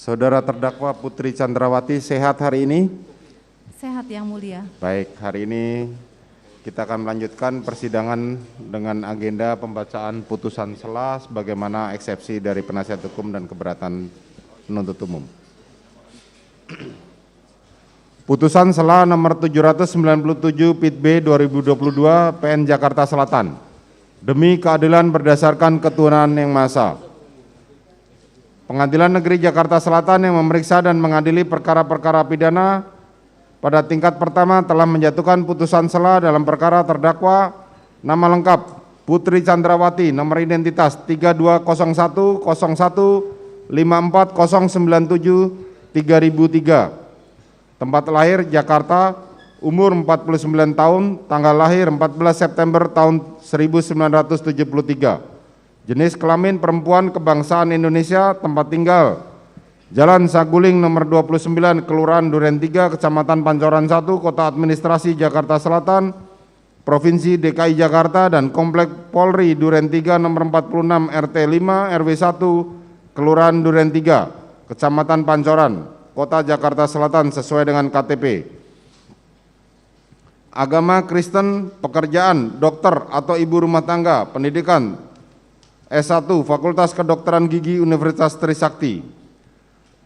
Saudara terdakwa Putri Chandrawati sehat hari ini? Sehat Yang Mulia. Baik, hari ini kita akan melanjutkan persidangan dengan agenda pembacaan putusan sela sebagaimana eksepsi dari penasihat hukum dan keberatan penuntut umum. Putusan sela nomor 797 Pit B 2022 PN Jakarta Selatan. Demi keadilan berdasarkan ketuhanan yang Maha Esa. Pengadilan Negeri Jakarta Selatan yang memeriksa dan mengadili perkara-perkara pidana pada tingkat pertama telah menjatuhkan putusan sela dalam perkara terdakwa nama lengkap Putri Chandrawati, nomor identitas 3201-54097-3003, tempat lahir Jakarta, umur 49 tahun, tanggal lahir 14 September tahun 1973. Jenis kelamin perempuan, kebangsaan Indonesia, tempat tinggal Jalan Saguling nomor 29, Kelurahan Duren 3, Kecamatan Pancoran 1, Kota Administrasi Jakarta Selatan, Provinsi DKI Jakarta, dan Komplek Polri Duren 3 nomor 46 RT 5 RW 1, Kelurahan Duren 3, Kecamatan Pancoran, Kota Jakarta Selatan sesuai dengan KTP. Agama Kristen, pekerjaan, dokter atau ibu rumah tangga, pendidikan S1 Fakultas Kedokteran Gigi Universitas Trisakti.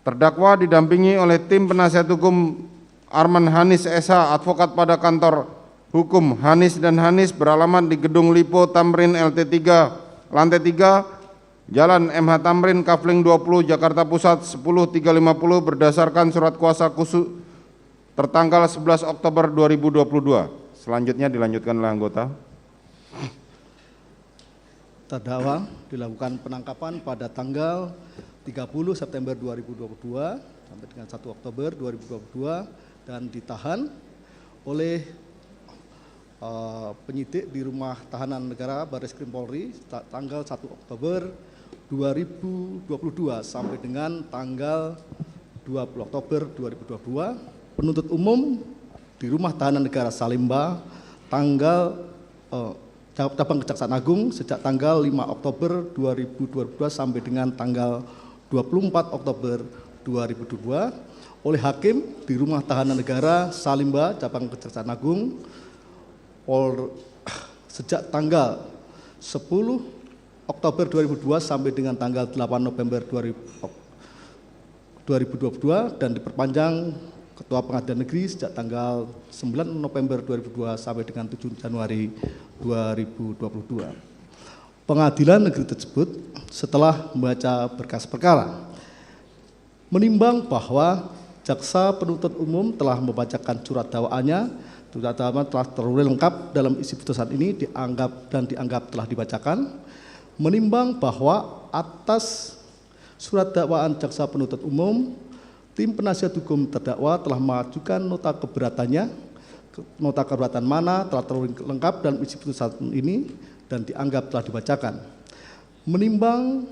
Terdakwa didampingi oleh tim penasihat hukum Arman Hanis SH, advokat pada kantor hukum Hanis dan Hanis beralamat di Gedung Lipo Tamrin LT 3, lantai 3, Jalan MH Tamrin, Kafling 20, Jakarta Pusat 10350 berdasarkan surat kuasa khusus tertanggal 11 Oktober 2022. Selanjutnya dilanjutkan oleh anggota. Terdakwa dilakukan penangkapan pada tanggal 30 September 2022 sampai dengan 1 Oktober 2022 dan ditahan oleh penyidik di Rumah Tahanan Negara Barreskrim Polri tanggal 1 Oktober 2022 sampai dengan tanggal 20 Oktober 2022. Penuntut umum di Rumah Tahanan Negara Salimba tanggal Cabang Kejaksaan Agung sejak tanggal 5 Oktober 2022 sampai dengan tanggal 24 Oktober 2022 oleh hakim di Rumah Tahanan Negara Salimba Cabang Kejaksaan Agung sejak tanggal 10 Oktober 2022 sampai dengan tanggal 8 November 2022 dan diperpanjang Ketua Pengadilan Negeri sejak tanggal 9 November 2022 sampai dengan 7 Januari 2022. Pengadilan Negeri tersebut setelah membaca berkas perkara menimbang bahwa jaksa penuntut umum telah membacakan surat dakwaannya, surat dakwaan telah terurai lengkap dalam isi putusan ini dianggap telah dibacakan, menimbang bahwa atas surat dakwaan jaksa penuntut umum tim penasihat hukum terdakwa telah mengajukan nota keberatannya, nota keberatan mana telah terurai lengkap dalam isi putusan ini dan dianggap telah dibacakan. Menimbang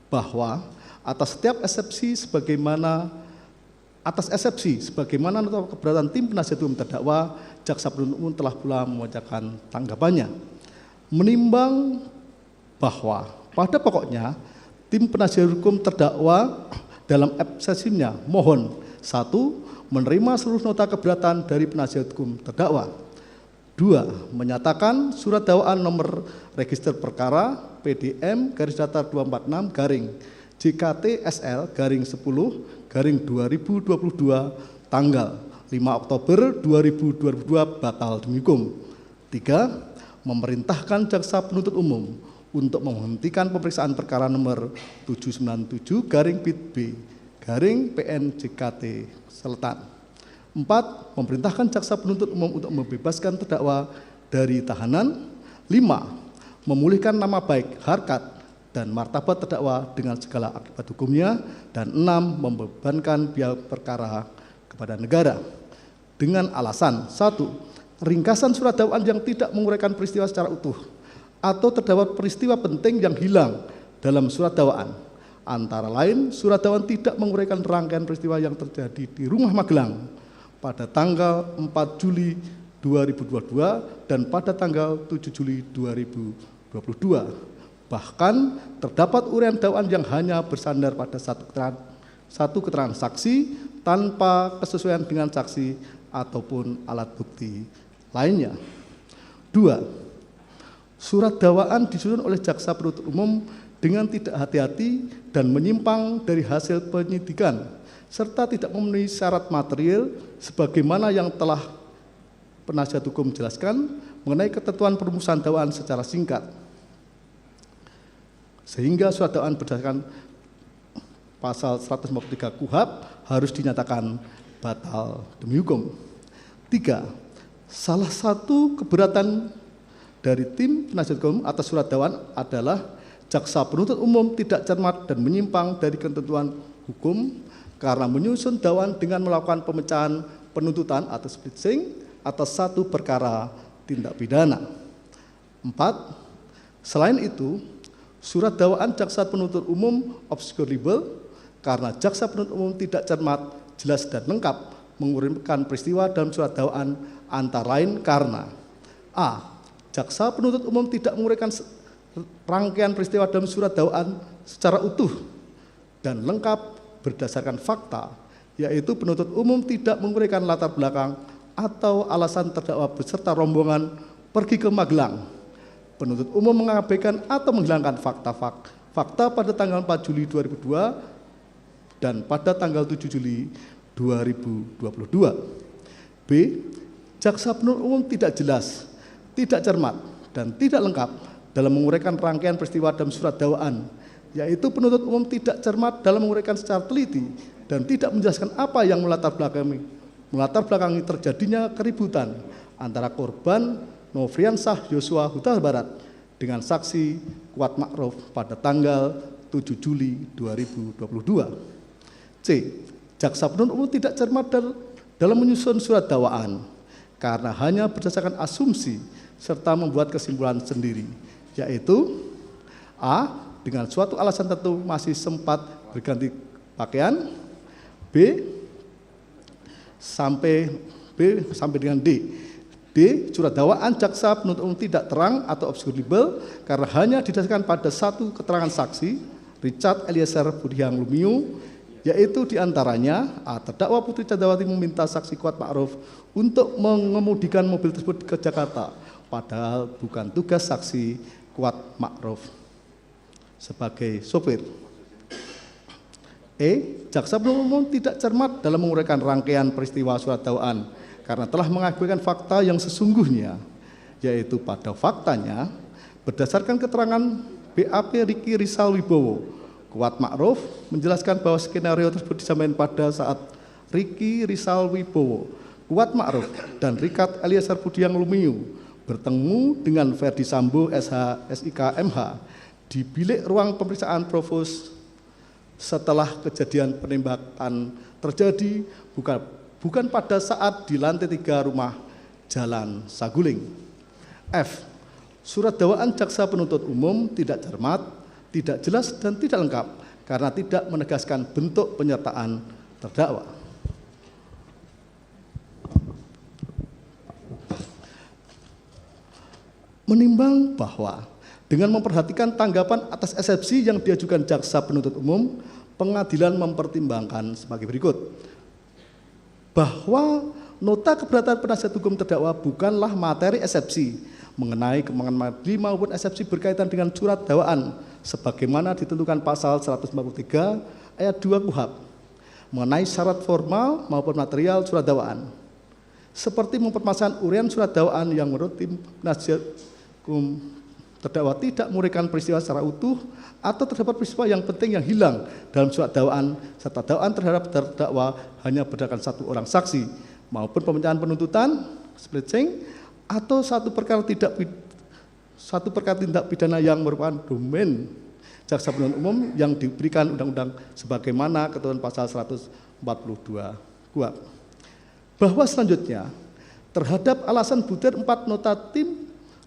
bahwa atas setiap eksepsi sebagaimana nota keberatan tim penasihat hukum terdakwa, jaksa penuntut umum telah pula membacakan tanggapannya. Menimbang bahwa pada pokoknya tim penasihat hukum terdakwa dalam eksepsinya mohon 1. Menerima seluruh nota keberatan dari penasihat hukum terdakwa. 2. Menyatakan surat dakwaan nomor register perkara PDM garis datar 246 garing JKT-SL garing 10 garing 2022 tanggal 5 Oktober 2022 batal demi hukum. 3. Memerintahkan jaksa penuntut umum untuk menghentikan pemeriksaan perkara nomor 797 garing Pit B garing PN JKT Selatan. 4. Memerintahkan jaksa penuntut umum untuk membebaskan terdakwa dari tahanan. 5. Memulihkan nama baik, harkat, dan martabat terdakwa dengan segala akibat hukumnya. Dan 6. Membebankan biaya perkara kepada negara dengan alasan 1. Ringkasan surat dakwaan yang tidak menguraikan peristiwa secara utuh atau terdapat peristiwa penting yang hilang dalam surat dakwaan. Antara lain, surat dakwaan tidak menguraikan rangkaian peristiwa yang terjadi di Rumah Magelang pada tanggal 4 Juli 2022 dan pada tanggal 7 Juli 2022. Bahkan terdapat uraian dakwaan yang hanya bersandar pada satu keterangan satu keterangan saksi tanpa kesesuaian dengan saksi ataupun alat bukti lainnya. 2. Surat dakwaan disusun oleh jaksa penuntut umum dengan tidak hati-hati dan menyimpang dari hasil penyidikan serta tidak memenuhi syarat material sebagaimana yang telah penasihat hukum menjelaskan mengenai ketentuan perumusan dakwaan secara singkat. Sehingga surat dakwaan berdasarkan pasal 153 KUHP harus dinyatakan batal demi hukum. 3. Salah satu keberatan dari tim penasihat hukum atas surat dakwaan adalah jaksa penuntut umum tidak cermat dan menyimpang dari ketentuan hukum karena menyusun dakwaan dengan melakukan pemecahan penuntutan atau splitsing atas satu perkara tindak pidana. 4. Selain itu, surat dakwaan jaksa penuntut umum obscurable karena jaksa penuntut umum tidak cermat, jelas dan lengkap menguraikan peristiwa dalam surat dakwaan antara lain karena a. Jaksa penuntut umum tidak menguraikan rangkaian peristiwa dalam surat dakwaan secara utuh dan lengkap berdasarkan fakta, yaitu penuntut umum tidak menguraikan latar belakang atau alasan terdakwa beserta rombongan pergi ke Magelang. Penuntut umum mengabaikan atau menghilangkan fakta pada tanggal 4 Juli 2002 dan pada tanggal 7 Juli 2022. B. Jaksa penuntut umum tidak jelas, tidak cermat, dan tidak lengkap dalam menguraikan rangkaian peristiwa dalam surat dakwaan, yaitu penuntut umum tidak cermat dalam menguraikan secara teliti dan tidak menjelaskan apa yang melatar belakangi terjadinya keributan antara korban Nofriansah Yosua Huta Barat dengan saksi Kuat Ma'ruf pada tanggal 7 Juli 2022. C. Jaksa penuntut umum tidak cermat dalam menyusun surat dakwaan karena hanya berdasarkan asumsi serta membuat kesimpulan sendiri, yaitu a. dengan suatu alasan tertentu masih sempat berganti pakaian, B sampai dengan D. Surat dakwaan jaksa penuntut umum tidak terang atau obscurable karena hanya didasarkan pada satu keterangan saksi, Richard Eliezer Budiang Lumiu, yaitu diantaranya a. terdakwa Putri Chandrawati meminta saksi Kuat Ma'ruf untuk mengemudikan mobil tersebut ke Jakarta, padahal bukan tugas saksi Kuat Ma'ruf sebagai sopir. E. Jaksa penuntut umum tidak cermat dalam menguraikan rangkaian peristiwa surat dakwaan karena telah mengabaikan fakta yang sesungguhnya, yaitu pada faktanya berdasarkan keterangan BAP Riki Rizal Wibowo, Kuat Ma'ruf menjelaskan bahwa skenario tersebut disampaikan pada saat Riki Rizal Wibowo, Kuat Ma'ruf dan Richard Eliezer Budiang Lumiu bertemu dengan Ferdi Sambo SH SIK MH di bilik ruang pemeriksaan Provos setelah kejadian penembakan terjadi bukan pada saat di lantai 3 rumah Jalan Saguling. F. Surat dakwaan jaksa penuntut umum tidak cermat, tidak jelas dan tidak lengkap karena tidak menegaskan bentuk penyertaan terdakwa. Menimbang bahwa dengan memperhatikan tanggapan atas eksepsi yang diajukan jaksa penuntut umum, pengadilan mempertimbangkan sebagai berikut. Bahwa nota keberatan penasihat hukum terdakwa bukanlah materi eksepsi mengenai kemenangan majelis maupun eksepsi berkaitan dengan surat dakwaan sebagaimana ditentukan pasal 143 ayat 2 KUHP mengenai syarat formal maupun material surat dakwaan, seperti mempermasalahan uraian surat dakwaan yang menurut tim penasihat hukum terdakwa tidak menguraikan peristiwa secara utuh atau terdapat peristiwa yang penting yang hilang dalam surat dakwaan serta dakwaan terhadap terdakwa hanya berdasarkan satu orang saksi maupun pemecahan penuntutan, splitsing, atau satu perkara tindak pidana yang merupakan domain jaksa penuntut umum yang diberikan undang-undang sebagaimana ketentuan pasal 142 KUHP. Bahwa selanjutnya terhadap alasan butir 4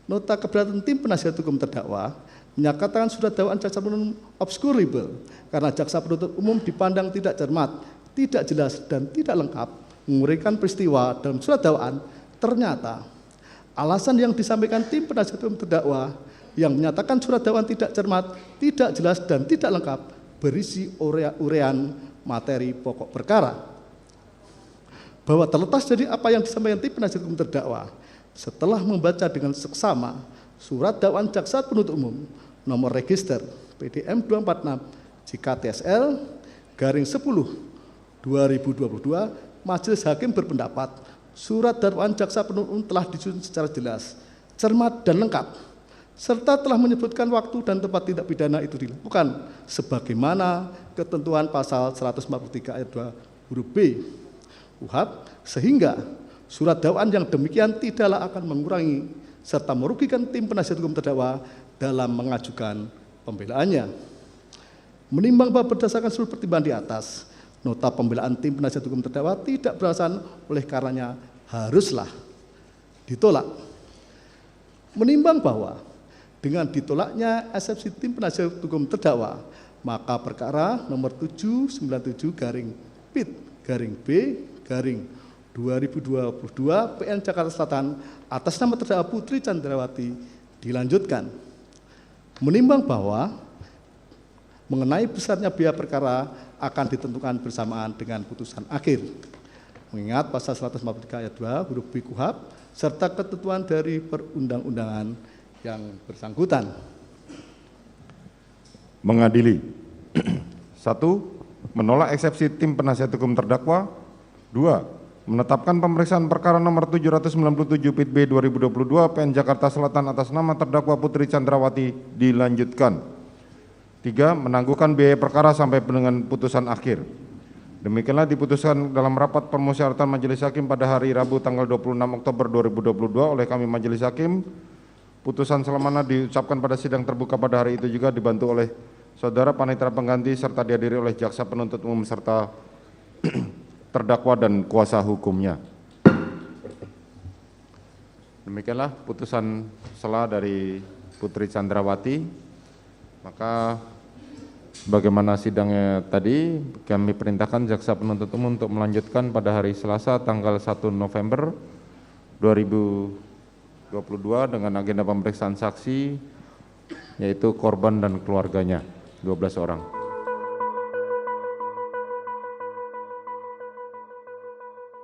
nota keberatan tim penasihat hukum terdakwa menyatakan surat dakwaan jaksa penuntut umum obscurable karena jaksa penuntut umum dipandang tidak cermat, tidak jelas dan tidak lengkap menguraikan peristiwa dalam surat dakwaan. Ternyata alasan yang disampaikan tim penasihat hukum terdakwa yang menyatakan surat dakwaan tidak cermat, tidak jelas dan tidak lengkap berisi uraian materi pokok perkara. Bahwa terlepas dari apa yang disampaikan tim penasihat hukum terdakwa, setelah membaca dengan seksama surat dakwaan jaksa penuntut umum nomor register PDM 246 JKTSL garing 10 2022, majelis hakim berpendapat surat dakwaan jaksa penuntut umum telah disusun secara jelas, cermat dan lengkap, serta telah menyebutkan waktu dan tempat tindak pidana itu dilakukan sebagaimana ketentuan pasal 143 ayat 2 huruf B UHAP, sehingga surat dakwaan yang demikian tidaklah akan mengurangi serta merugikan tim penasihat hukum terdakwa dalam mengajukan pembelaannya. Menimbang bahwa berdasarkan seluruh pertimbangan di atas, nota pembelaan tim penasihat hukum terdakwa tidak beralasan, oleh karenanya haruslah ditolak. Menimbang bahwa dengan ditolaknya eksepsi tim penasihat hukum terdakwa, maka perkara nomor 797 garing PIT garing B garing 2022 PN Jakarta Selatan atas nama terdakwa Putri Chandrawati dilanjutkan. Menimbang bahwa mengenai besarnya biaya perkara akan ditentukan bersamaan dengan putusan akhir. Mengingat pasal 143 ayat 2 huruf B KUHAP serta ketentuan dari perundang-undangan yang bersangkutan. Mengadili. 1. Menolak eksepsi tim penasihat hukum terdakwa. 2. Menetapkan pemeriksaan perkara nomor 797 PIT B 2022 PN Jakarta Selatan atas nama terdakwa Putri Chandrawati dilanjutkan. 3. Menangguhkan biaya perkara sampai dengan putusan akhir. Demikianlah diputuskan dalam rapat permusyawaratan Majelis Hakim pada hari Rabu tanggal 26 Oktober 2022 oleh kami Majelis Hakim. Putusan selamana diucapkan pada sidang terbuka pada hari itu juga dibantu oleh saudara panitera pengganti serta dihadiri oleh jaksa penuntut umum serta terdakwa dan kuasa hukumnya. Demikianlah putusan sela dari Putri Chandrawati. Maka bagaimana sidangnya tadi, kami perintahkan jaksa penuntut umum untuk melanjutkan pada hari Selasa tanggal 1 November 2022 dengan agenda pemeriksaan saksi yaitu korban dan keluarganya 12 orang.